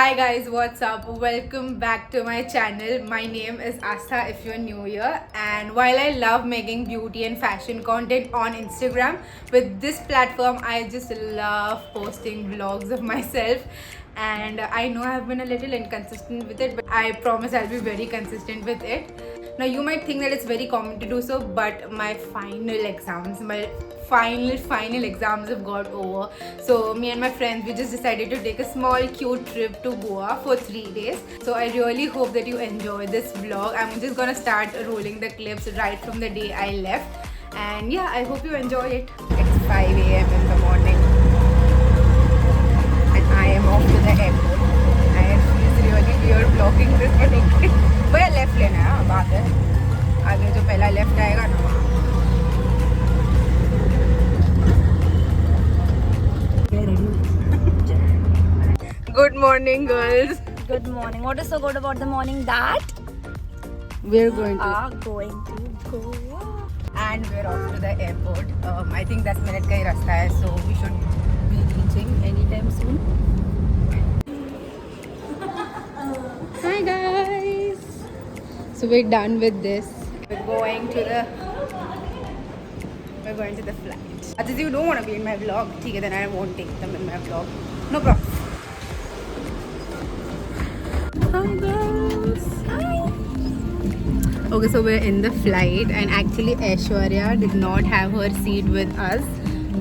Hi guys, what's up? Welcome back to my channel. My name is Astha if you're new here. And while I love making beauty and fashion content on Instagram, with this platform I just love posting vlogs of myself. And I know I've been a little inconsistent with it, but I promise I'll be very consistent with it. Now you might think that it's very common to do so, but my final exams have got over. So me and my friends, we just decided to take a small cute trip to Goa for 3 days. So I really hope that you enjoy this vlog. I'm just gonna start rolling the clips right from the day I left. And yeah, I hope you enjoy it. It's 5 a.m. in the morning and I am off to the airport. And it's really weird blocking this connected. भैया left लेना है, बात है आगे जो पहला left आएगा ना वहाँ. Good morning, girls. Good morning. What is so good about the morning that We're going to are going to Goa? and we're off to the airport. I think 10 minute का ही रास्ता है, so we should be reaching anytime soon. Hi guys. So we're done with this. We're going to the flight. If you don't want to be in my vlog, okay, then I won't take them in my vlog. No problem. Hi guys. Hi. Okay, so we're in the flight and actually Aishwarya did not have her seat with us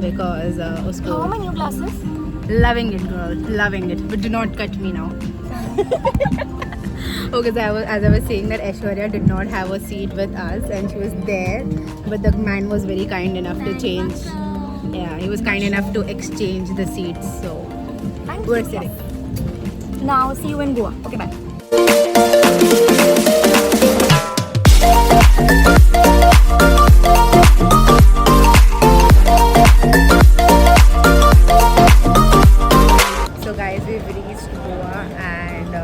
because usko How many new classes? loving it, girl, loving it. But do not cut me now. Okay, so as I was saying that Aishwarya did not have a seat with us and she was there, but the man was very kind enough to change. Yeah, he was kind enough to exchange the seats. So Thank we're you. sitting. Now see you in Goa. Okay, bye. So guys, we've reached Goa and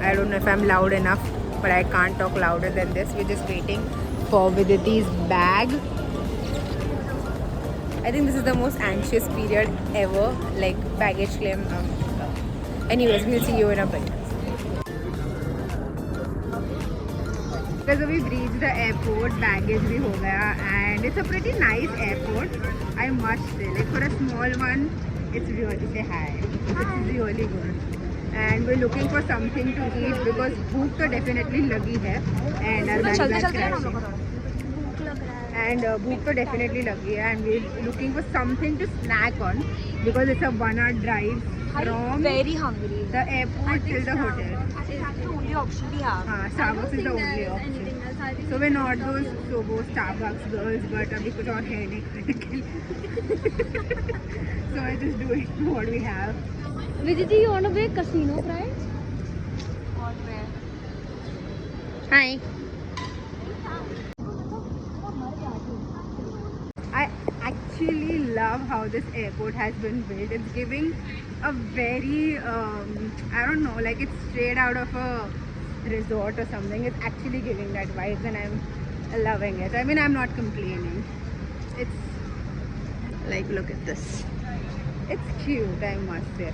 I don't know if I'm loud enough, but I can't talk louder than this. We're just waiting for Viditi's bag. I think this is the most anxious period ever, like baggage claim. Anyways, we'll see you in a bit. Because we've reached the airport, baggage bhi ho gaya, and it's a pretty nice airport, I must say. Like for a small one, it's really say hi. It's really good. And we're looking for something to eat because bhook to definitely lagi hai, and our bags are crashing. And bhook to definitely lagi hai, and we're looking for something to snack on because it's a 1 hour drive from Very hungry. the airport till the hotel. It's the only option we have. Starbucks is the only option. So we're not those sobo Starbucks girls, but abhi kuch aur hai nahi. So I just do it what we have. Vijay, you want to make casino fries? Hi. I actually love how this airport has been built. It's giving a very, I don't know, like it's straight out of a resort or something. It's actually giving that vibes and I'm loving it. I mean, I'm not complaining. It's like, look at this. It's cute, I must say.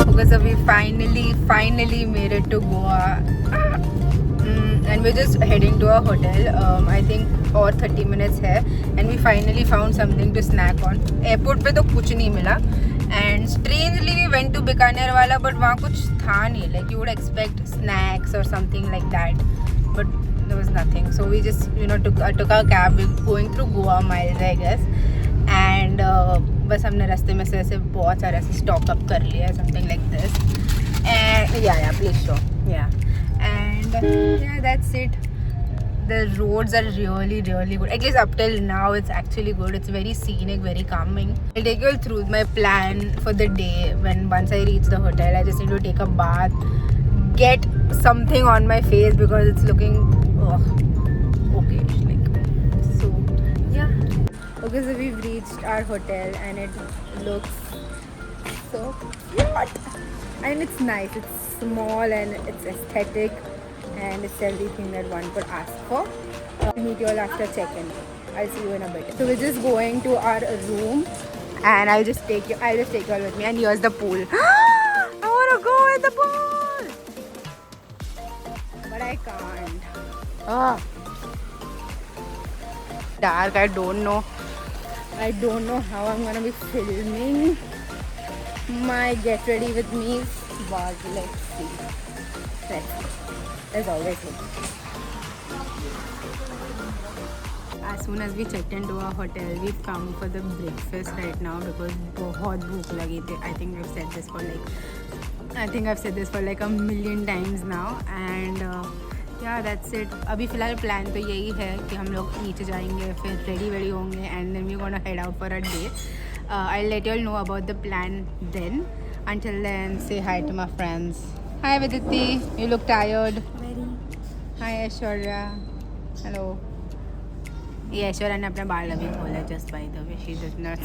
Okay, so we finally made it to Goa. And we're just heading to a hotel. I think और 30 minutes है and we finally found something to snack on. Airport पे तो कुछ नहीं मिला and strangely we went to Bikaner वाला, but वहाँ कुछ था नहीं. Like you would expect snacks or something like that, but there was nothing. So we just took a cab. We're going through Goa miles, I guess, and बस हमने रास्ते में से ऐसे बहुत सारे ऐसे stock up कर लिया, something like this. And yeah, please show. Yeah. And yeah, that's it. The roads are really good. At least up till now it's actually good. It's very scenic, very calming. I'll take you all through my plan for the day. Once I reach the hotel, I just need to take a bath, get something on my face because it's looking okay. So yeah. Okay, so we've reached our hotel and it looks so cute. And it's nice. It's small and it's aesthetic. And it's everything that one could ask for. Meet you all after check-in. I'll see you in a bit. So we're just going to our room, and I'll just take you all with me. And here's the pool. I want to go in the pool, but I can't. Dark. I don't know how I'm gonna be filming my get ready with me vlog. Let's see. As always. As soon as we checked into our hotel, we've come for the breakfast right now because बहुत भूख लगी थी. I think I've said this for like a million times now, and yeah, that's it. अभी फ़िलहाल plan तो यही है कि हम लोग नीचे जाएंगे, फिर रेडी होंगे, and then we're gonna head out for a day. I'll let you all know about the plan then. Until then, say hi to my friends. Hi Viditi, you look tired. Very. Hi Aishwarya. Hello. ये ऐश्वर्या ने अपना बाल अभी खोला. Just by the way, she did not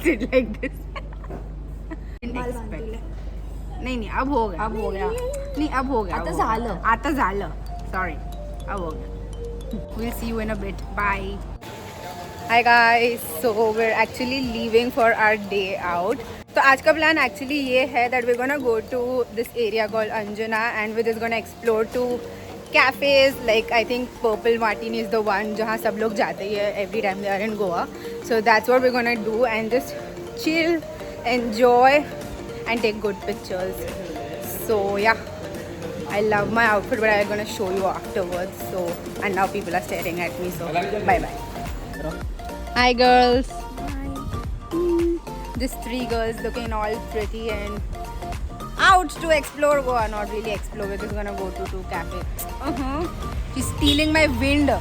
sit like this. Didn't expect. नहीं अब हो गया. नहीं अब हो गया. आता झालं. Sorry. अब हो गया. We'll see you in a bit. Bye. Hi guys. So we're actually leaving for our day out. तो आज का प्लान एक्चुअली ये है that we're gonna go to this area called Anjuna, and we're just gonna explore to cafes. Like I think Purple Martini is the one जहाँ सब लोग जाते हैं every time they are in Goa. So that's what we're gonna do, and just chill, enjoy, and take good pictures. So yeah, I love my outfit, but I'm gonna show you afterwards. So, and now people are staring at me. So bye bye. Hi girls. Just 3 girls looking all pretty and out to explore Goa. Not really explore, we're just gonna go to 2 cafes. She's stealing my wind.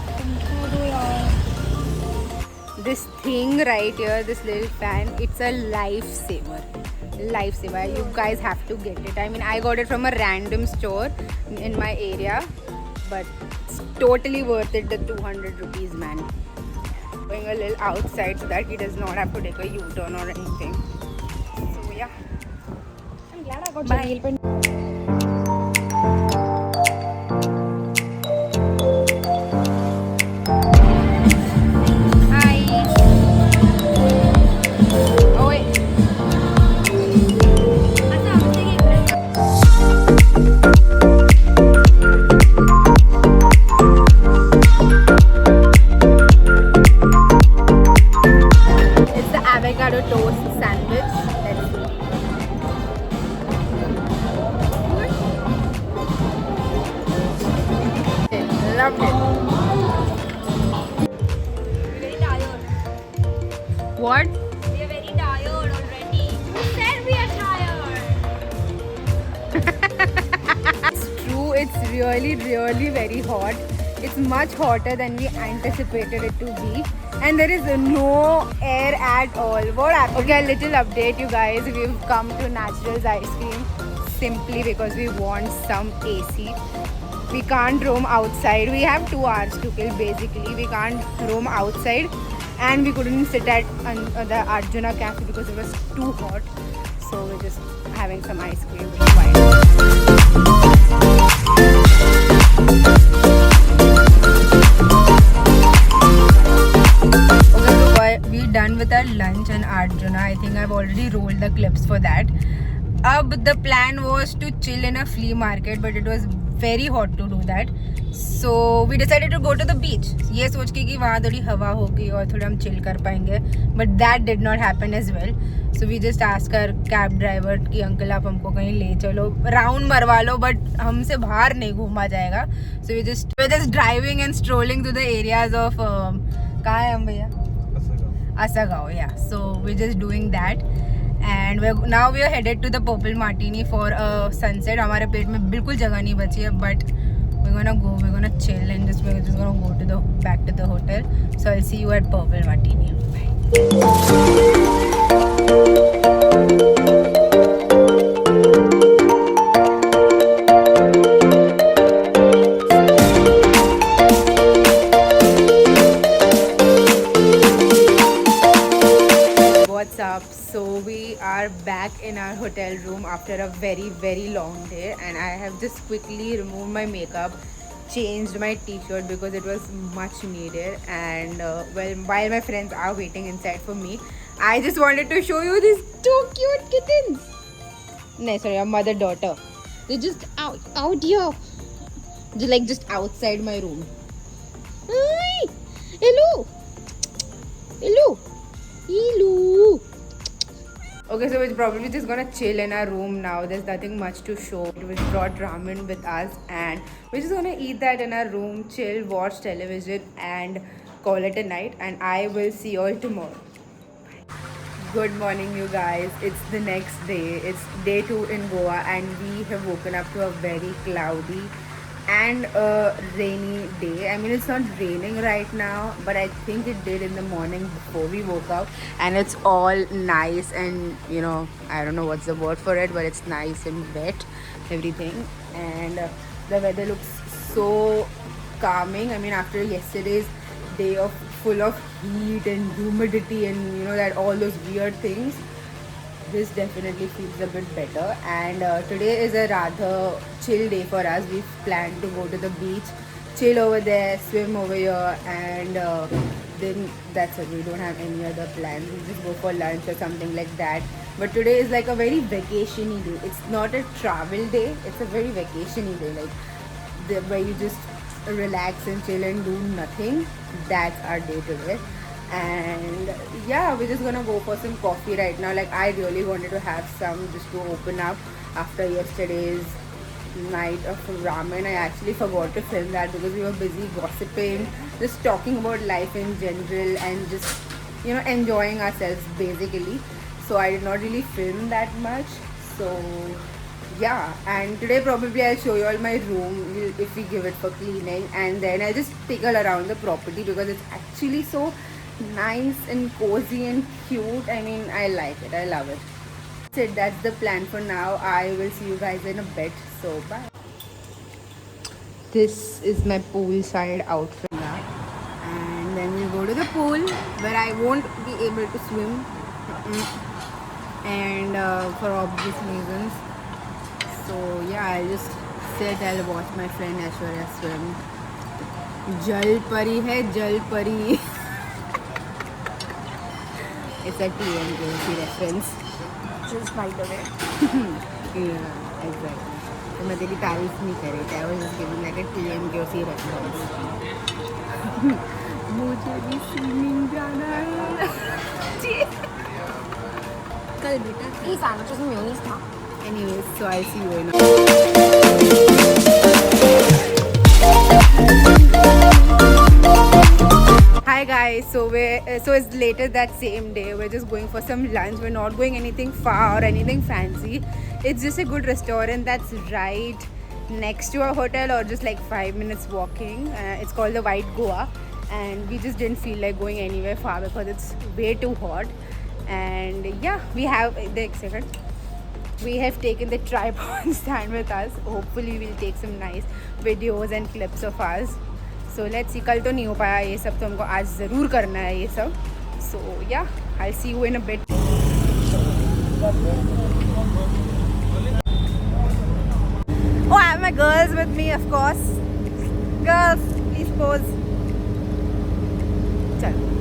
This thing right here, this little fan, it's a lifesaver. You guys have to get it. I mean, I got it from a random store in my area, but it's totally worth it. The 200 rupees, man. Going a little outside so that he does not have to take a U-turn or anything. So yeah, I'm glad I got bye. nail paint. Hi. Oh wait. It's the avocado toast sandwich. Let's see. Loved it. We're very tired. What? We are very tired already. Who said we are tired? It's true, it's really very hot. It's much hotter than we anticipated it to be, and there is no air at all. What happened? Okay, a little update, you guys. We've come to Naturals Ice Cream simply because we want some AC. We can't roam outside. We have 2 hours to kill basically. We can't roam outside, and we couldn't sit at the Arjuna cafe because it was too hot. So we're just having some ice cream. We're done with our lunch in Arjuna. I think I've already rolled the clips for that. The plan was to chill in a flea market, but it was very hot to do that. So we decided to go to the beach. ये सोच के कि वहाँ थोड़ी हवा होगी और थोड़ा हम chill कर पाएंगे. But that did not happen as well. So we just asked our cab driver कि अंकल आप हमको कहीं ले चलो, राउंड मरवा लो, but हमसे बाहर नहीं घूमा जाएगा. So we're just driving and strolling through the areas of कहाँ है हम भैया? Asagaon, yeah. So we're just doing that, and now we are headed to the Purple Martini for a sunset. हमारे पेट में बिल्कुल जगह नहीं बची है, but we're gonna chill and we're just gonna go back to the hotel. So I'll see you at Purple Martini. Bye. What's up? So we are back in our hotel room after a very long day, and I have just quickly removed my makeup. changed my t-shirt because it was much needed, and while my friends are waiting inside for me, I just wanted to show you these two cute kittens. No, sorry, a mother-daughter. They're just out here. They're like just outside my room. Hi! Hello! Hello! Hello! Okay, so we're probably just gonna chill in our room now. There's nothing much to show. We brought ramen with us, and we're just gonna eat that in our room, chill, watch television, and call it a night. And I will see you all tomorrow. Good morning, you guys. It's the next day. It's day 2 in Goa, and we have woken up to a very cloudy and a rainy day. I mean, it's not raining right now, but I think it did in the morning before we woke up, and it's all nice and, you know, I don't know what's the word for it, but it's nice and wet, everything. And the weather looks so calming. I mean, after yesterday's day of full of heat and humidity and, you know, that all those weird things, this definitely feels a bit better. And today is a rather chill day for us. We've planned to go to the beach, chill over there, swim over here, and then that's it. We don't have any other plans. We'll just go for lunch or something like that. But today is like a very vacation-y day. It's not a travel day. It's a very vacation-y day, like where you just relax and chill and do nothing. That's our day today. And yeah, we're just gonna go for some coffee right now. Like, I really wanted to have some just to open up after yesterday's night of ramen. I actually forgot to film that because we were busy gossiping, just talking about life in general, and just, you know, enjoying ourselves basically. So I did not really film that much. So yeah, and today probably I'll show you all my room if we give it for cleaning, and then I'll just take all around the property because it's actually so nice and cozy and cute. I mean, I like it. I love it. That's it. That's the plan for now. I will see you guys in a bit. So bye. This is my poolside outfit now, and then we'll go to the pool where I won't be able to swim, and for obvious reasons. So yeah, I'll just sit. I'll watch my friend Aishwarya swim. Jal pari hai, jal pari. It's a TMKC reference. Just by the way. Yeah, exactly. तो मैं तेरी तारीफ नहीं कर रही थी. I was just giving like a TMKC reference. मुझे भी स्विमिंग जाना है. कल बेटा की सैंडविचेस में मेयोनीज था. Anyways, so I'll see you in Hi guys, so it's later that same day. We're just going for some lunch. We're not going anything far or anything fancy. It's just a good restaurant that's right next to our hotel, or just like 5 minutes walking. It's called the White Goa, and we just didn't feel like going anywhere far because it's way too hot. And yeah, we have taken the tripod stand with us. Hopefully we'll take some nice videos and clips of us. So let's see. कल तो नहीं हो पाया ये सब, तो हमको आज ज़रूर करना है ये सब. So yeah, I'll see you in a bit. Oh, I have my girls with me, of course. Girls, please pose. चलो.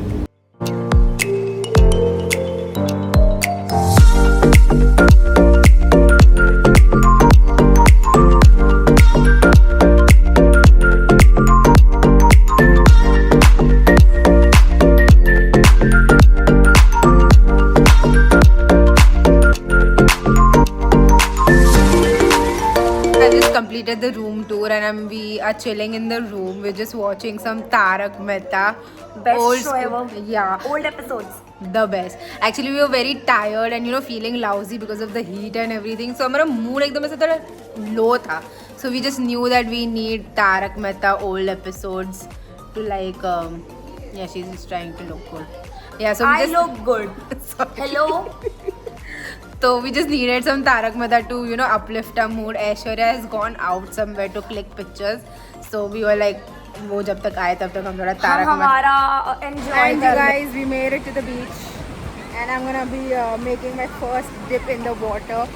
Completed the room tour, and we are chilling in the room. We're just watching some Tarak Mehta. Best show ever. Yeah. Old episodes. The best. Actually, we were very tired and, you know, feeling lousy because of the heat and everything. So हमारा mood एकदम ऐसा थोड़ा low था. So we just knew that we need Tarak Mehta old episodes to like. Yeah, she's just trying to look good. Yeah, so I look good. Hello. So we just needed some Tarak Mehta to, you know, uplift our mood. Aishwarya has gone out somewhere to click pictures. So we were like, वो जब तक आए तब तक हम थोड़ा Tarak Mehta. हमारा enjoy. And you guys, we made it to the beach, and I'm gonna be making my first dip in the water,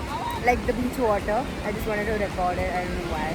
like the beach water. I just wanted to record it. I don't know why.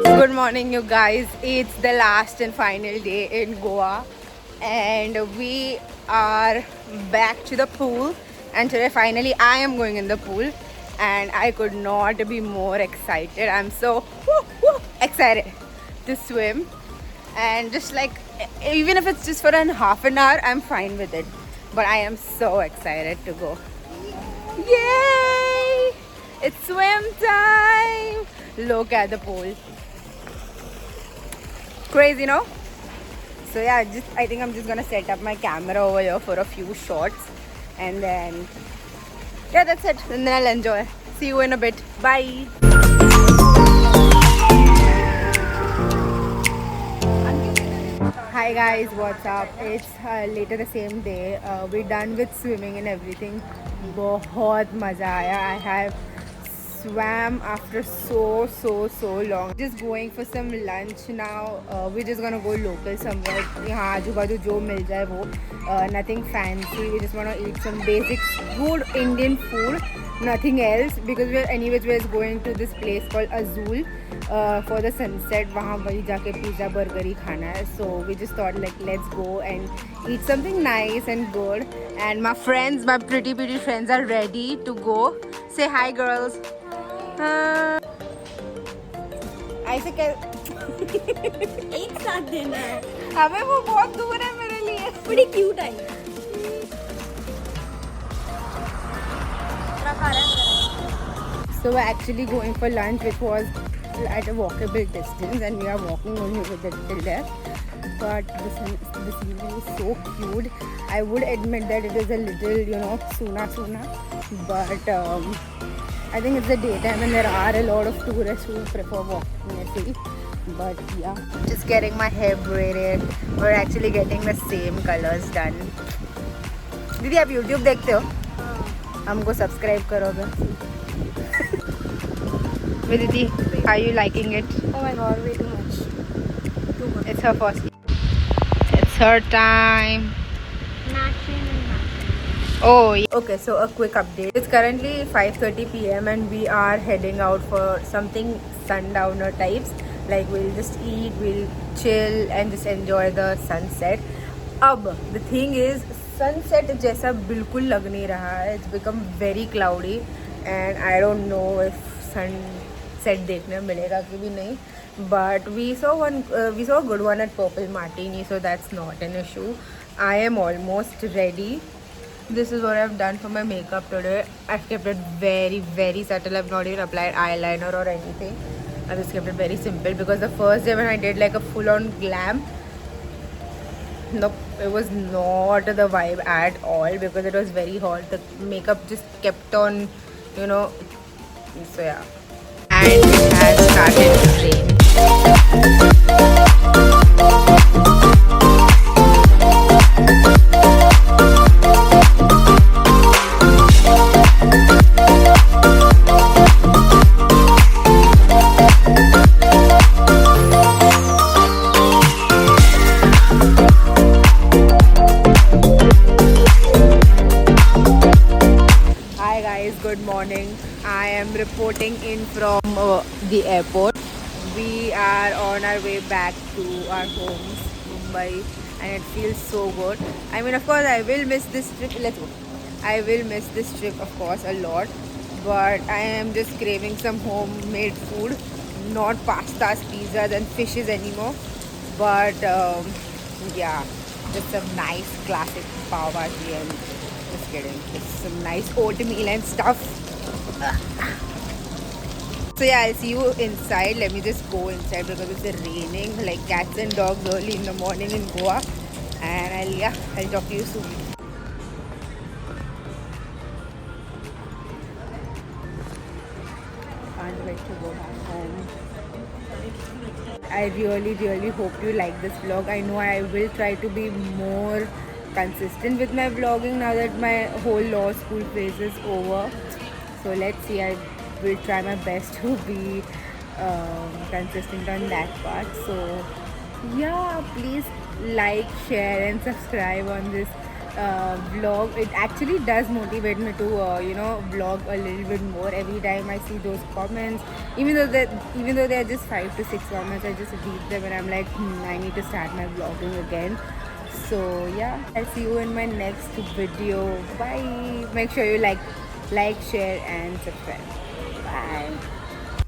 Good morning, you guys. It's the last and final day in Goa, and we are back to the pool. And today, finally, I am going in the pool, and I could not be more excited. I'm so excited to swim, and just like even if it's just for half an hour, I'm fine with it. But I am so excited to go. Yay! It's swim time! Look at the pool. Crazy, no? So yeah, I think I'm just gonna set up my camera over here for a few shots, and then yeah, that's it. And then I'll enjoy. See you in a bit. Bye. Hi guys, what's up? It's later the same day. We're done with swimming and everything. बहुत मजा आया. I have swam after so long. Just going for some lunch now. We're just gonna go local somewhere. यहाँ आजू बाजू जो मिल जाए वो. Nothing fancy. We just wanna eat some basic good Indian food. Nothing else because we're going to this place called Azul for the sunset. वहाँ वही जाके pizza burger ही खाना है. So we just thought like let's go and eat something nice and good. And my friends, my pretty friends are ready to go. Say hi, girls. ऐसे एक साथ देना है. हमें वो बहुत दूर है मेरे लिए. बड़ी cute I. So we're actually going for lunch, which was at a walkable distance, and we are walking only with it till there. But the scenery is so cute. I would admit that it is a little, suna, but I think it's the daytime and there are a lot of tourists who prefer walking at sea. But yeah, just getting my hair braided. We're actually getting the same colors done. दीदी आप YouTube देखते हो? हमको subscribe करोगे? Didi, are you liking it? Oh my god, way too much. It's her first. It's her time. Oh, yeah. Okay, so a quick update. It's currently 5:30 p.m. and we are heading out for something sundowner types. Like we'll just eat, we'll chill and just enjoy the sunset. Ab, the thing is, sunset जैसा बिल्कुल लग नहीं रहा है. It's become very cloudy and I don't know if sunset देखने मिलेगा कि भी नहीं. But we saw a good one at Purple Martini, so that's not an issue. I am almost ready. This is what I've done for my makeup today. I've kept it very subtle. I've not even applied eyeliner or anything. I just kept it very simple because the first day when I did like a full-on glam, nope, it was not the vibe at all because it was very hot. The makeup just kept on, so yeah. And it has started to rain. Good morning. I am reporting in from the airport. We are on our way back to our homes, Mumbai, and it feels so good. I mean, of course, I will miss this trip. Let's go. I will miss this trip, of course, a lot. But I am just craving some homemade food, not pastas, pizzas, and fishes anymore. But yeah, just some nice classic pav bhaji and just kidding. Just some nice oatmeal and stuff. So yeah, I'll see you inside. Let me just go inside because it's raining like cats and dogs early in the morning in Goa. And I'll talk to you soon. Can't wait to go back home. I really hope you like this vlog. I know I will try to be more consistent with my vlogging now that my whole law school phase is over. So let's see. I will try my best to be consistent on that part. So yeah, please like, share and subscribe on this vlog. It actually does motivate me to vlog a little bit more every time I see those comments. Even though they're just 5 to 6 comments, I just read them and I'm like, I need to start my vlogging again. So yeah, I'll see you in my next video. Bye. Make sure you like, share and subscribe. Bye.